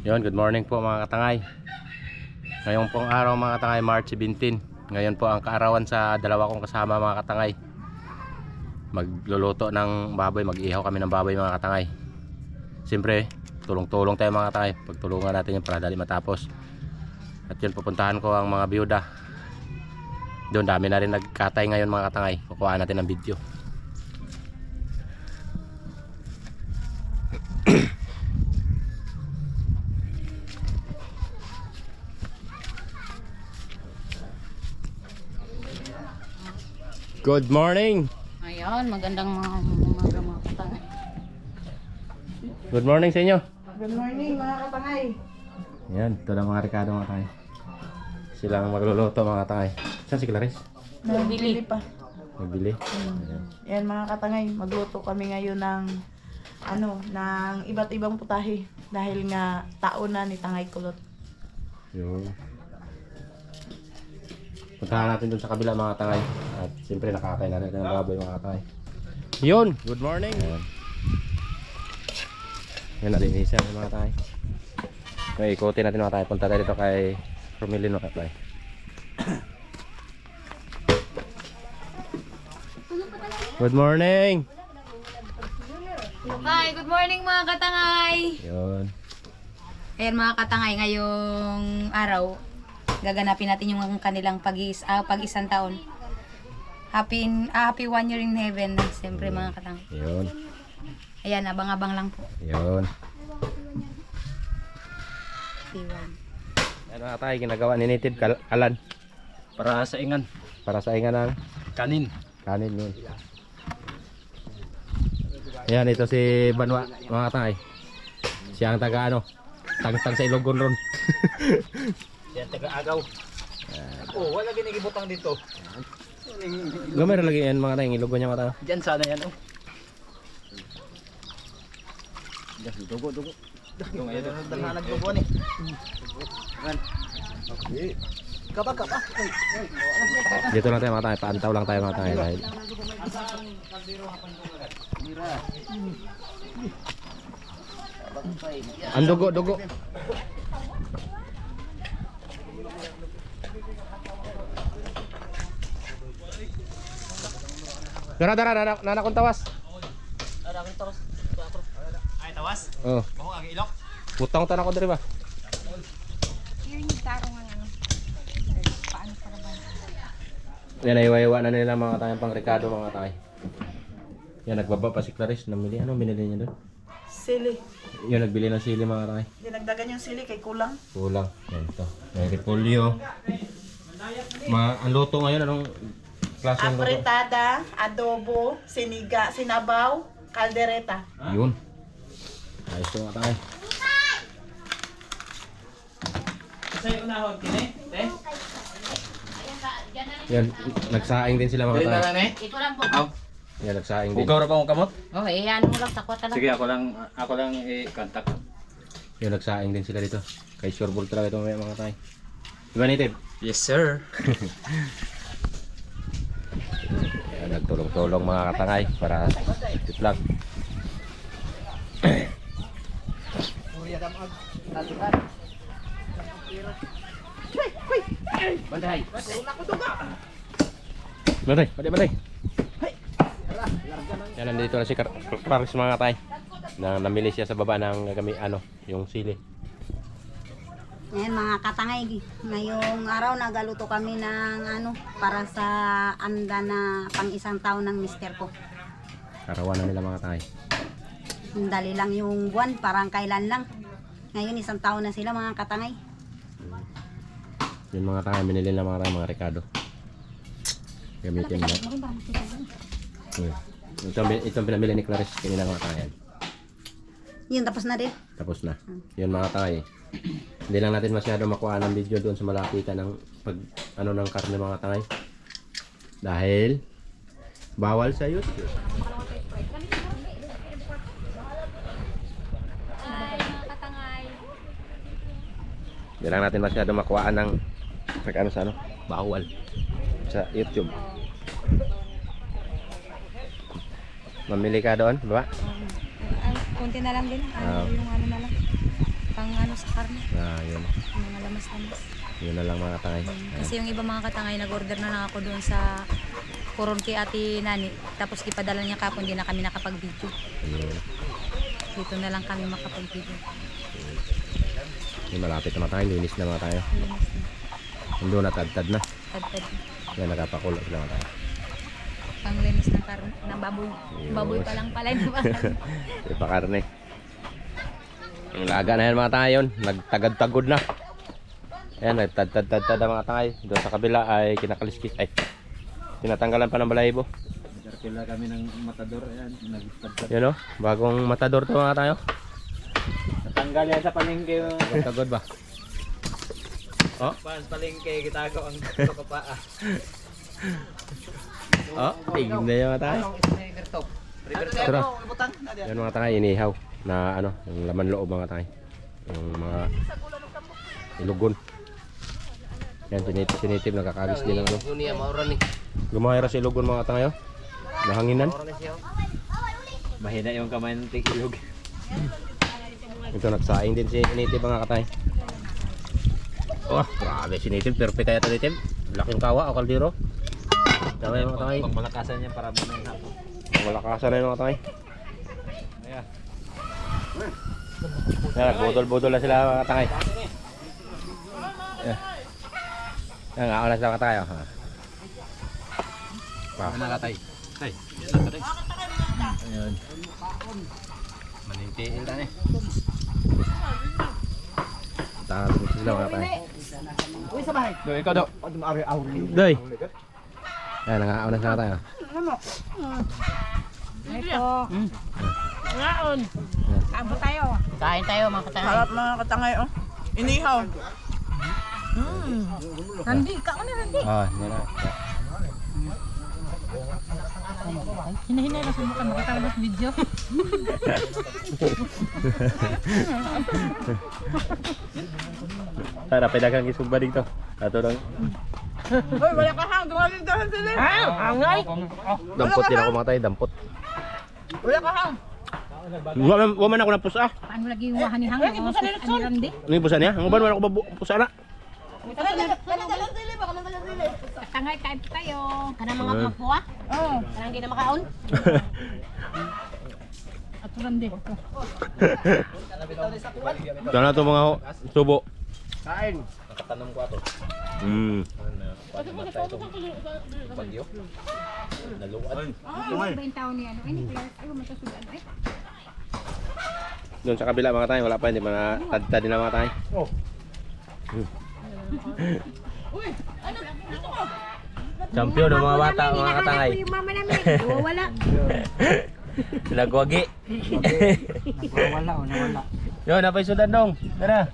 Yun, good morning po mga katangay. Ngayong pong araw mga katangay, March 17. Ngayon po ang kaarawan sa dalawa kong kasama mga katangay. Magluluto ng baboy, mag-ihaw kami ng baboy mga katangay. Siyempre, tulong-tulong tayo mga katangay. Pagtulungan natin yung para dali matapos. At yun, pupuntahan ko ang mga biyuda. Doon, dami na rin nagkatay ngayon mga katangay. Kukuhaan natin ng video. Good morning. Ayan, magandang mga katangay. Good morning sa inyo. Good morning mga katangay. Yan, ito lang mga Ricardo mga katangay. Silang magluluto mga katangay. Saan si Clarice? Nagbili pa. Nagbili. Yan mga katangay, magluto kami ngayon ng ng iba't ibang putahe dahil nga taon na ni Tangay Kulot. Yun. Puntahan natin dun sa kabila mga katangay. At siyempre nakakatay na natin ng baboy mga katangay. Yun, good morning. Yan. Yan, nalinisan yung mga katangay. Okay, ikutin natin mga katangay. Punta tayo dito kay Romilino Kaplay. Good morning. Hi, good morning mga katangay. Yun. Ayan mga katangay, ngayong araw gaganapin natin yung kanilang pag-isang taon. Happy 1 year in heaven, siyempre mga katangay. Yun. Ayan, abang-abang lang po. Yun. Happy 1. Ano nga tayo ginagawa ni Native Kalan Para sa ingan. para sa ingan ng Kanin. kanin yun. Yan, ito si Banwa mga katangay. Siya ang taga tangtang sa Ilogon ron. Yan taga-agaw. Oh, wala ginigibutang dito. Gamay lagi yan mga katangay, Ilogon niya mga katangay. Diyan sana yan oh. Diyan, dugo. Yung ayun, dalhanag dugo ni. Yan. Kapa. Dito lang tayo mga katangay, paantaw lang tayo mga katangay dahil ang dugo. Dara, nana kong tawas. Ay, tawas. Oh, Mahong ang ilok. putang tan ako diri ba? Yan, iwa-iwa na nila mga tayong pang Ricardo mga tay. Yan, nagbaba pa si Clarice. Namili. Anong binili niya doon? Sili. Yun, nagbili ng sili mga tay. Dinagdagan yung sili kay kulang. Kulang. Yan ito. May repolyo. Ang luto ngayon, anong klase ng luto? Apretada, adobo, siniga, sinabaw, kaldereta. Yun. Ayos ito mga tay. Sa'yo unahon, kini? Eh? Yan, nagsaing din sila mga Dili na tay. lang eh. Ito lang po. Aw. Yan, nagsaing din. Bugaw ra pa akong kamot? Oh, ayan mo lang, takwa talaga. Sige, ako lang i-contact. Yan, nagsaing din sila dito. Kay Sureball talaga ito mga tay. Diba Native? Yes, sir. Yan, nagtulong-tulong mga katangay para vlog. Banday. Banday. Yan, nandito na si Clarice mga katay. Namili siya sa baba ng yung sili. Ayan mga katangay, ngayong araw nagaluto kami ng para sa anda na pang isang taon ng mister ko. Karawan na nila mga katay. Dali lang yung buwan, parang kailan lang. Ngayon isang taon na sila mga katangay. Yung mga katay, binili na mga Ricardo. Gamitin nila. Itong pinamili ni Clarice kanina mga katay. Yun, tapos na din. Tapos na. Yun mga katay. Hindi lang natin masyado makuha ng video doon sa malapitan ng ng karne mga katay. Dahil bawal sa YouTube. Hindi lang natin masyado makuhaan ng bawal sa YouTube. Mamili ka doon, di ba? Konti na lang din. Ah. Yung ano na lang. pang ano sa karne. Yun. Yung mga lamas-lamas. Yun na lang mga katangay. Kasi yung iba mga katangay, nag-order na lang ako doon sa Coron kay Ate Nani. Tapos ipadala niya kapon, hindi na kami nakapag-video. Ayun. Dito na lang kami makapag-video. Yung malapit na mga katangay, linis na mga tayo. Linis na. Nandun na tad-tad na. Tad-tad. Yan, nakapakulo sila mga tayo. Panglinis ng karne, ng baboy. Ayun. Baboy pa lang pala yung Ipakarne. Ang laga na yan mga tayo yun. Nagtagad-tagod na. Ayan, nagtad-tad-tad ang mga tangay. Doon sa kabila ay kinakaliskis. Ay, tinatanggalan pa ng balahibo. Nagkarkila kami ng matador. Ayan, nagtagtag. Yun o, bagong matador to mga tayo. Natanggal yan sa palengke. Tagod ba? Oh, Pas palengke, kitago ang kapaa. oh, tignan nyo mga tayo. Tara. Yan mga tangay, inihaw. Na ano, yung laman loob mga tangay. Yung mga ilugon. Yan, sinitib, nakakagis din ang ano. Gumahira si ilugon mga tangay. Nahanginan. Mahina yung kamay ng tigilog. Ito nagsaing din si Native mga katay. Oh, grabe si Native. Perfect kaya ito Native. Laking kawa o kaldero. Tama yung mga katay. Pagmalakasan niya para muna yung hapon. Malakasan na yung mga katay. Yan, budol-budol na sila mga katay. Yan, ako na sila katay. Wow. Ano nakatay? Ay, yan nakatay. Ayun. Manintiin ka eh. Tahan sila mga katay. Doon, ikaw daw. Doy! Yan, nangaon na sila katay. Ito. Ngaon. Abo tayo. Kain tayo mga katangay. Harap mga katangay, oh. Inihaw. Randi, ka na Randi. Ah, yan na. Hinahinay na sumukan makatalabas video. Tara, pedagang isumba dito. Ato lang. Uy, wala ka hang. Dumaling dahan sila. Angay. Dampot din ako mga tayo, dampot. Wala ka hang. Waman ako ng pusa. Paano lagi yung mahani-hang? Ano Randi? Ano yung pusa niya? Ang uban, wala ako pusa na. Dalang sili ba? Dalang sili. Katangay, kain tayo. Kanang mga Ayun. kapwa. Oo. Kanang hindi na makaon. At Randi. Ito na ito mga subo. Kain. Nakatanong ko ato. Bagyo. Naluwad. Ano ba yung tao niya? Ay, ayaw matasugan. Ay. Doon sa kabila mga tayo, wala pa, hindi pa na tad-tad din na mga tayo. Champion ng mga bata, mga katangay. Yung mama namin. Wala. Nagwagi. Nawala. Yun, napay sudan dong. Tara.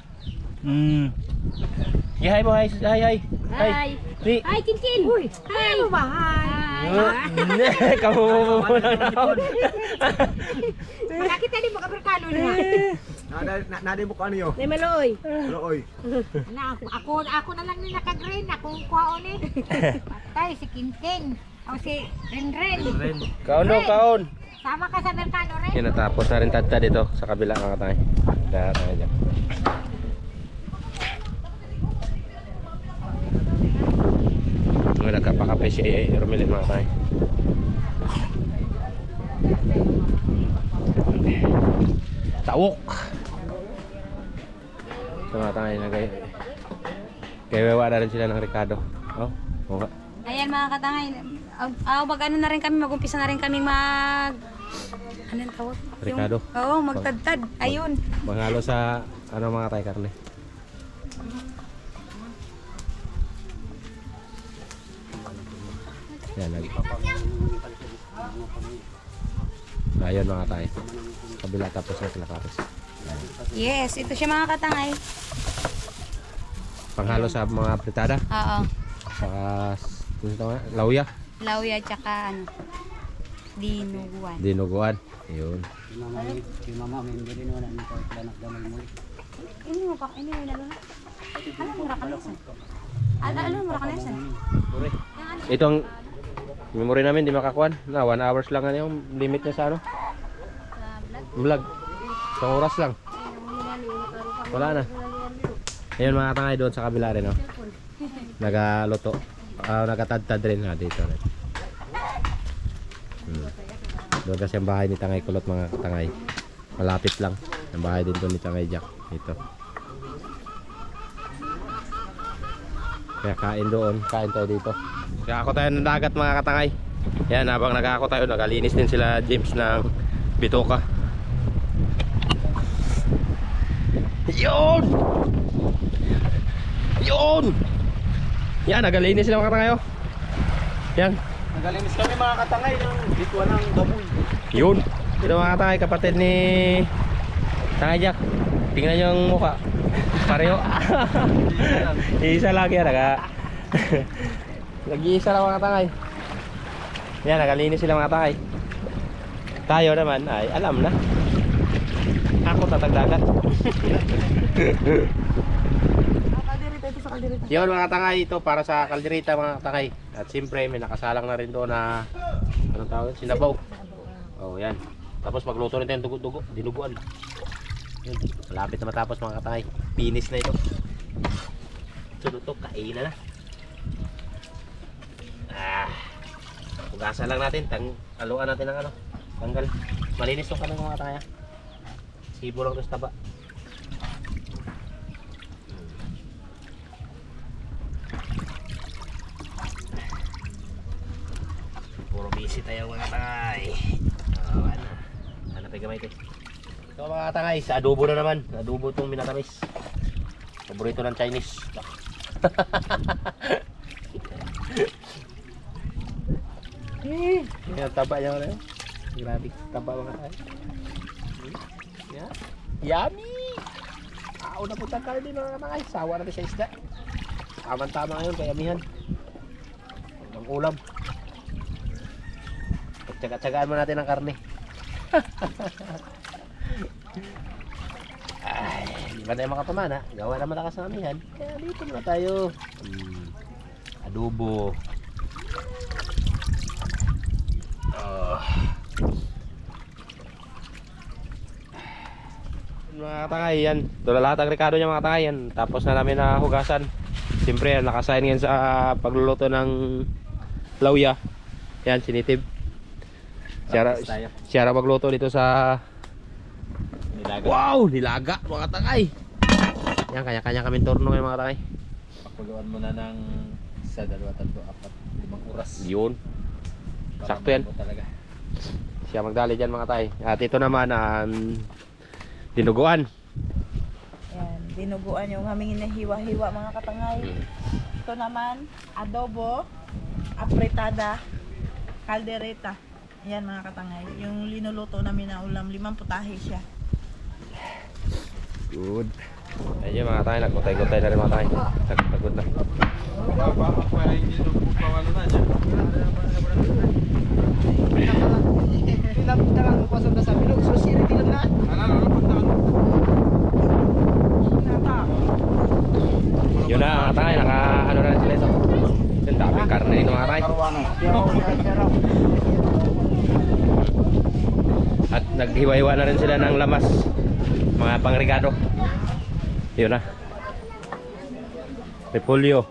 Hi mo, hi. Hi. Ni. Hi, Kinkin. Uy. Hi. Ano ba? Hi. Kamu mo na naon. Makakita din mo kaberkalo niya. Nadi mo ko ano yun? Ni Maloy. Ano oy? Na ako na lang ni naka-green. Akong kuhaon eh. Patay si Kinkin. O si Renren. Kaon do, kaon. Sama ka sa merkado rin. Yan, natapos na rin tad-tad dito sa kabila mga tayo. Kaya tayo dyan. Mga nagkapakape si Romelin mga tayo. Tawok! Ito mga tayo nagay. Kaya wawa na rin sila ng Ricardo. Oh, okay. Ayan mga katangay. Mag-ano na rin kami. Mag-umpisa na rin kami anong tawag? Ricardo. Oo, magtadtad. Ayun. Manghalo sa ano mga tayo karne. Yan, ayun mga tayo. Kabila tapos na sila kares. Yes, ito siya mga katangay. Panghalo sa mga fritada. Oo. Saka lauya. Lauya tsaka ano. Dinuguan. Dinuguan. Yun. Ini mo pa, ini mo lalo na. Ano mo rakanesan? Ano mo rakanesan? Itong memory namin di makakuan. Na 1 hours lang ano yung limit niya sa ano? Vlog. Isang oras lang. Wala na. Ayun mga katangay doon sa kabila rin, oh. Nagaluto. Nagatad-tad rin ha dito rin. Doon kasi ang bahay ni Tangay Kulot mga katangay. Malapit lang. Ang bahay din doon ni Tangay Jack. Dito. Kaya kain doon. Kain tayo dito. Kaya ako tayo ng dagat mga katangay. Yan, habang nag-ako tayo, nagalinis din sila James ng bituka. Yun! Yun! Yan, nagalinis sila mga katangay, oh. Yan. Nagalinis kami mga katangay ng bituan ng baboy. Yun. Ito mga katangay, kapatid ni Tangay Jack. Tingnan nyo yung mukha. Pareho. Isa lang yan. Nag-iisa lang mga katangay. Yan, nagalinis sila mga katangay. Tayo naman ay alam na. Ako tatagdagat. Kalderita ito sa kalderita. Yun mga katangay, ito para sa kalderita mga katangay. At siyempre may nakasalang na rin doon na anong tawag? Sinabaw. Oh, yan. Tapos magluto rin tayong dugo-dugo, dinuguan. Yun, malapit na matapos mga katangay. Finish na ito. Sunod to, kainan na. Hugasan lang natin, haluan natin ng ano, tanggal. Malinis tong kanang mga katangay. Sibo lang ito sa taba. Puro busy tayo mga katangay. Hanapin kamay ito. So mga katangay, sa adobo na naman. Adobo itong minatamis. Paborito ng Chinese. Yan, taba niya wala yun. Grabe, taba mga katangay. Yan. Yummy! Una po tangkal din mga katangay. Sawa natin sa isda. Tama-tama ngayon, kayamihan. Ang ulam. Pagtsaga-tsagaan mo natin ang karne. Ay, di ba tayo makapamana? Gawa naman lakas ng amihan. Kaya dito muna tayo. Adobo. Mga katangay yan. Doon na lahat ang rekado niya mga katangay yan. Tapos na namin na hugasan. Siyempre nakasign ngayon sa pagluluto ng lauya. Yan, sinitib. Siya ra magluto dito sa Nilaga. wow, nilaga mga katangay. Yan, kanya-kanya kami turno ngayon mga katangay. Pakuluan mo na ng 1, 2, 3, 4, 5 oras. Yun. Para Sakto yan. malambot talaga. Siya magdali dyan mga katangay. At ito naman dinuguan. Yan, dinuguan yung aming hinahiwa-hiwa mga katangay. Ito naman, adobo, apretada, kaldereta. Yan mga katangay. Yung linuluto namin na ulam, 5 putahe siya. Good. Ayun mga katangay, nagkutay-kutay na rin mga katangay. Nagpagod na. Yun na mga katangay, naka-ano na rin sila ito. Yung daming karne dito mga katangay. At naghiwa-hiwa na rin sila ng lamas. Mga pangrigado. Yun na. Repolyo.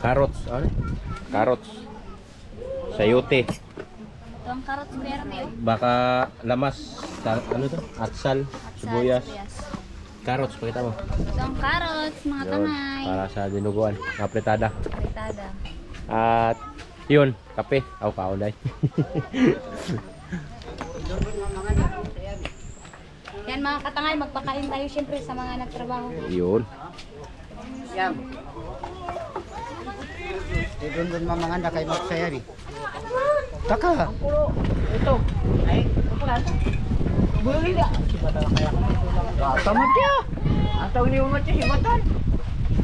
Carrots. Ano? Carrots. Sayote. Ito ang carrots verde. Baka lamas. Ano to? Atsal. Sibuyas. Carrots. Pakita mo. Ito ang carrots, mga Yun. tangay. Para sa dinuguan. Apretada. Fritada. At yun. Kape. Aw, kaunday. Yan mga katangay, magpakain tayo syempre sa mga nagtrabaho. Yun. Doon mamanganda kay magsaya ni. Taka. Tamat ya! Atau ni umat siya hibatan.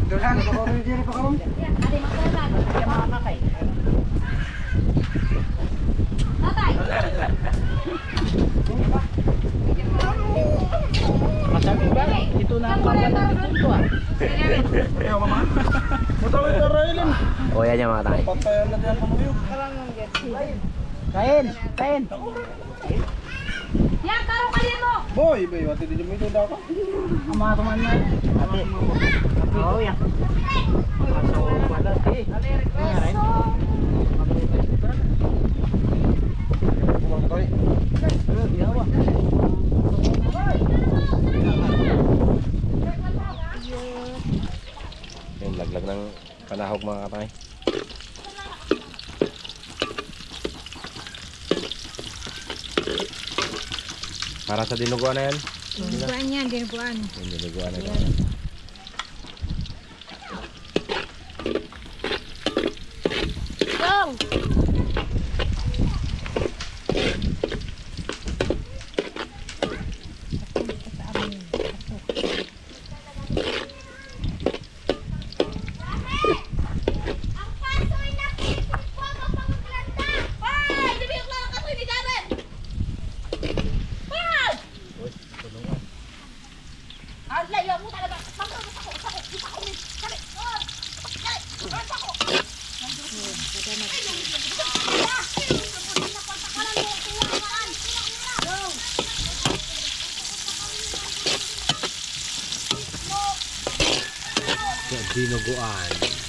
Doon ko diri pa karon. Ate, magkakalan. Kaya mga kakay. Tatay! Masabi ba? Ito na ang kawan ng punto ah. O yan yung mga katangay. Kain! Kain! Yan, karo kalin mo! Boy, boy, wati din mo ito daw ka. Ama teman niya. Ate. Oh, ya. Aso wala eh. Ngayon. Kumang toy. Yawa. Yung laglag ng panahog mga katay. Para sa dinuguan na yan. Dinuguan yan, dinuguan. Yung dinuguan na yan. Dinuguan.